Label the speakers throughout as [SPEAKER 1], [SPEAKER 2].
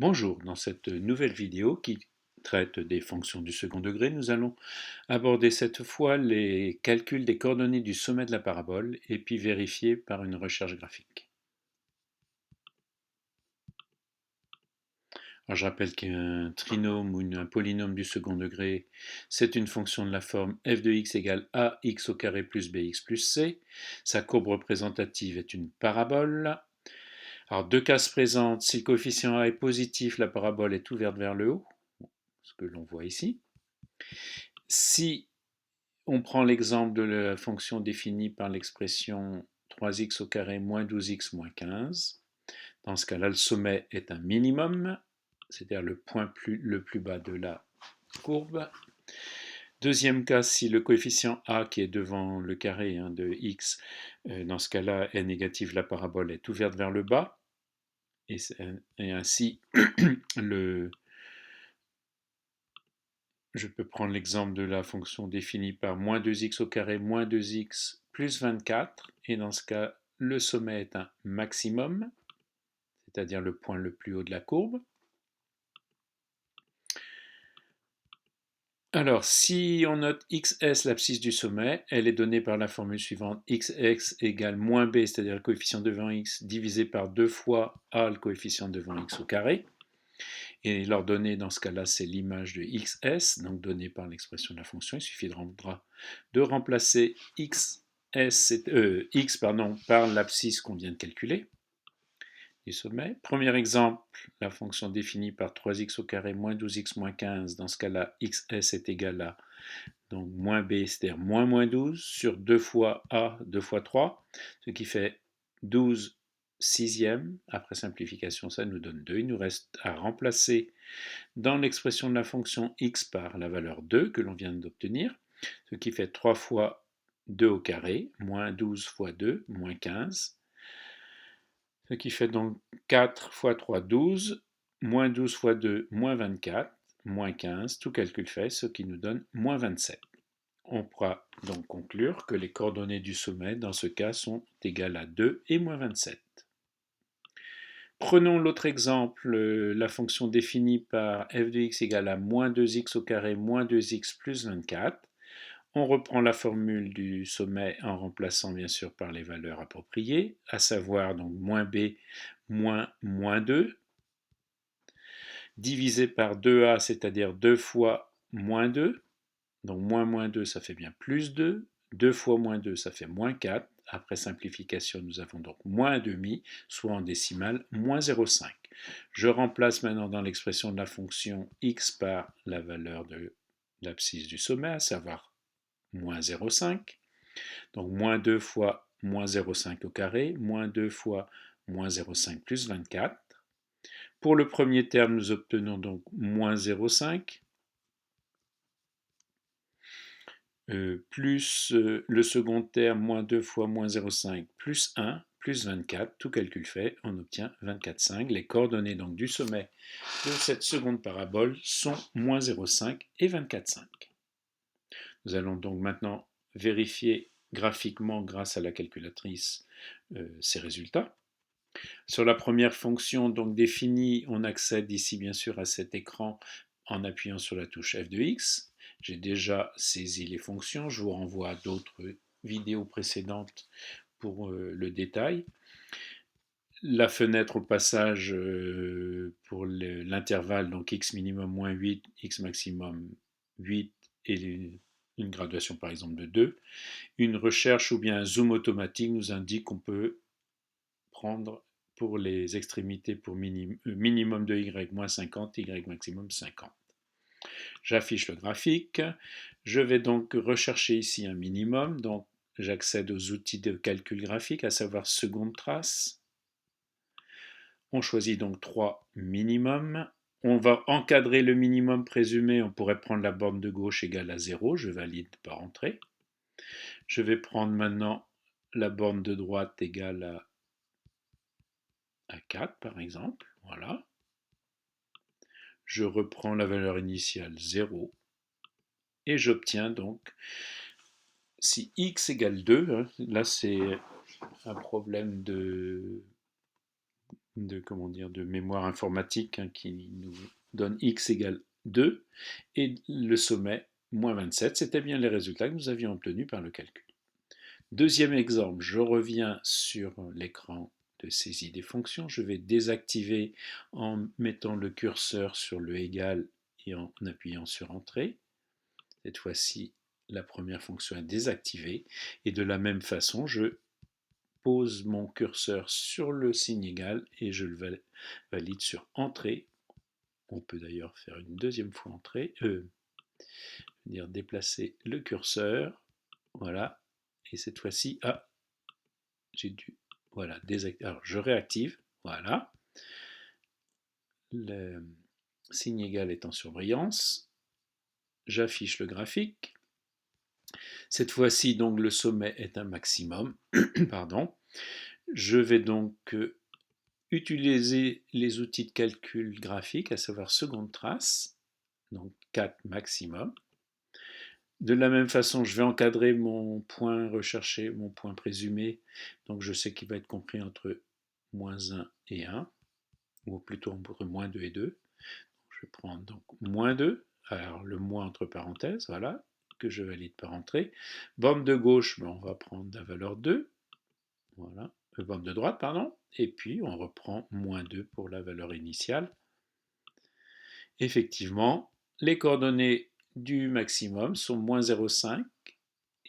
[SPEAKER 1] Bonjour, dans cette nouvelle vidéo qui traite des fonctions du second degré, nous allons aborder cette fois les calculs des coordonnées du sommet de la parabole et puis vérifier par une recherche graphique. Alors je rappelle qu'un trinôme ou un polynôme du second degré, c'est une fonction de la forme f de x égale ax au carré plus bx plus c. Sa courbe représentative est une parabole. Alors deux cas se présentent, si le coefficient a est positif, la parabole est ouverte vers le haut, ce que l'on voit ici. Si on prend l'exemple de la fonction définie par l'expression 3x au carré moins 12x moins 15. Dans ce cas-là, le sommet est un minimum, c'est-à-dire le point le plus bas de la courbe. Deuxième cas, si le coefficient a qui est devant le carré de x, dans ce cas-là est négatif, la parabole est ouverte vers le bas. Et ainsi, je peux prendre l'exemple de la fonction définie par moins 2x au carré moins 2x plus 24. Et dans ce cas, le sommet est un maximum, c'est-à-dire le point le plus haut de la courbe. Alors, si on note xs, l'abscisse du sommet, elle est donnée par la formule suivante, xx égale moins b, c'est-à-dire le coefficient devant x, divisé par 2 fois a, le coefficient devant x au carré. Et leur donnée, dans ce cas-là, c'est l'image de xs, donc donnée par l'expression de la fonction. Il suffit de remplacer x par l'abscisse qu'on vient de calculer du sommet. Premier exemple, la fonction définie par 3x au carré moins 12x moins 15. Dans ce cas-là, xs est égal à donc moins b, c'est-à-dire moins 12, sur 2 fois a, 2 fois 3, ce qui fait 12 sixièmes. Après simplification, ça nous donne 2. Il nous reste à remplacer dans l'expression de la fonction x par la valeur 2 que l'on vient d'obtenir, ce qui fait 3 fois 2 au carré, moins 12 fois 2, moins 15, ce qui fait donc 4 fois 3, 12, moins 12 fois 2, moins 24, moins 15, tout calcul fait, ce qui nous donne moins 27. On pourra donc conclure que les coordonnées du sommet dans ce cas sont égales à 2 et moins 27. Prenons l'autre exemple, la fonction définie par f de x égale à moins 2x au carré moins 2x plus 24. On reprend la formule du sommet en remplaçant bien sûr par les valeurs appropriées, à savoir donc moins b moins 2, divisé par 2a, c'est-à-dire 2 fois moins 2. Donc moins 2, ça fait bien plus 2. 2 fois moins 2, ça fait moins 4. Après simplification, nous avons donc moins 1,5, soit en décimale, moins 0,5. Je remplace maintenant dans l'expression de la fonction x par la valeur de l'abscisse du sommet, à savoir moins 0,5. Donc moins 2 fois moins 0,5 au carré, moins 2 fois moins 0,5 plus 24. Pour le premier terme, nous obtenons donc moins 0,5. Plus le second terme, moins 2 fois moins 0,5 plus 1, plus 24, tout calcul fait, on obtient 24,5. Les coordonnées donc du sommet de cette seconde parabole sont moins 0,5 et 24,5. Nous allons donc maintenant vérifier graphiquement grâce à la calculatrice ces résultats. Sur la première fonction donc définie, on accède ici bien sûr à cet écran en appuyant sur la touche f de x. J'ai déjà saisi les fonctions, je vous renvoie à d'autres vidéos précédentes pour le détail. La fenêtre au passage pour l'intervalle, donc x minimum moins 8, x maximum 8 et une graduation par exemple de 2. Une recherche ou bien un zoom automatique nous indique qu'on peut prendre pour les extrémités pour minimum de y moins 50, y maximum 50. J'affiche le graphique. Je vais donc rechercher ici un minimum. Donc j'accède aux outils de calcul graphique, à savoir seconde trace. On choisit donc 3 minimums. On va encadrer le minimum présumé. On pourrait prendre la borne de gauche égale à 0. Je valide par entrée. Je vais prendre maintenant la borne de droite égale à 4 par exemple. Voilà. Je reprends la valeur initiale 0 et j'obtiens donc, si x égale 2, là c'est un problème de mémoire informatique hein, qui nous donne x égale 2 et le sommet moins 27. C'était bien les résultats que nous avions obtenus par le calcul. Deuxième exemple, je reviens sur l'écran de saisie des fonctions. Je vais désactiver en mettant le curseur sur le égal et en appuyant sur Entrée. Cette fois-ci, la première fonction est désactivée. Et de la même façon, je pose mon curseur sur le signe égal et je le valide sur Entrée. On peut d'ailleurs faire une deuxième fois Entrée, dire déplacer le curseur. Voilà. Et cette fois-ci, j'ai dû, voilà, désactiver. Alors je réactive, voilà. Le signe égal est en surbrillance. J'affiche le graphique. Cette fois-ci, donc, le sommet est un maximum. Pardon. Je vais donc utiliser les outils de calcul graphique, à savoir seconde trace, donc 4 maximum. De la même façon, je vais encadrer mon point recherché, mon point présumé. Donc je sais qu'il va être compris entre moins 1 et 1, ou plutôt entre moins 2 et 2. Je prends donc moins 2, alors le moins entre parenthèses, voilà, que je valide par entrée. Borne de gauche, on va prendre la valeur 2, voilà, borne de droite, pardon, et puis on reprend moins 2 pour la valeur initiale. Effectivement, les coordonnées du maximum sont moins 0,5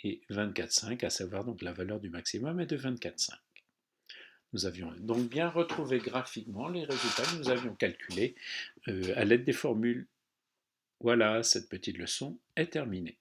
[SPEAKER 1] et 24,5, à savoir donc la valeur du maximum est de 24,5. Nous avions donc bien retrouvé graphiquement les résultats que nous avions calculés à l'aide des formules. Voilà, cette petite leçon est terminée.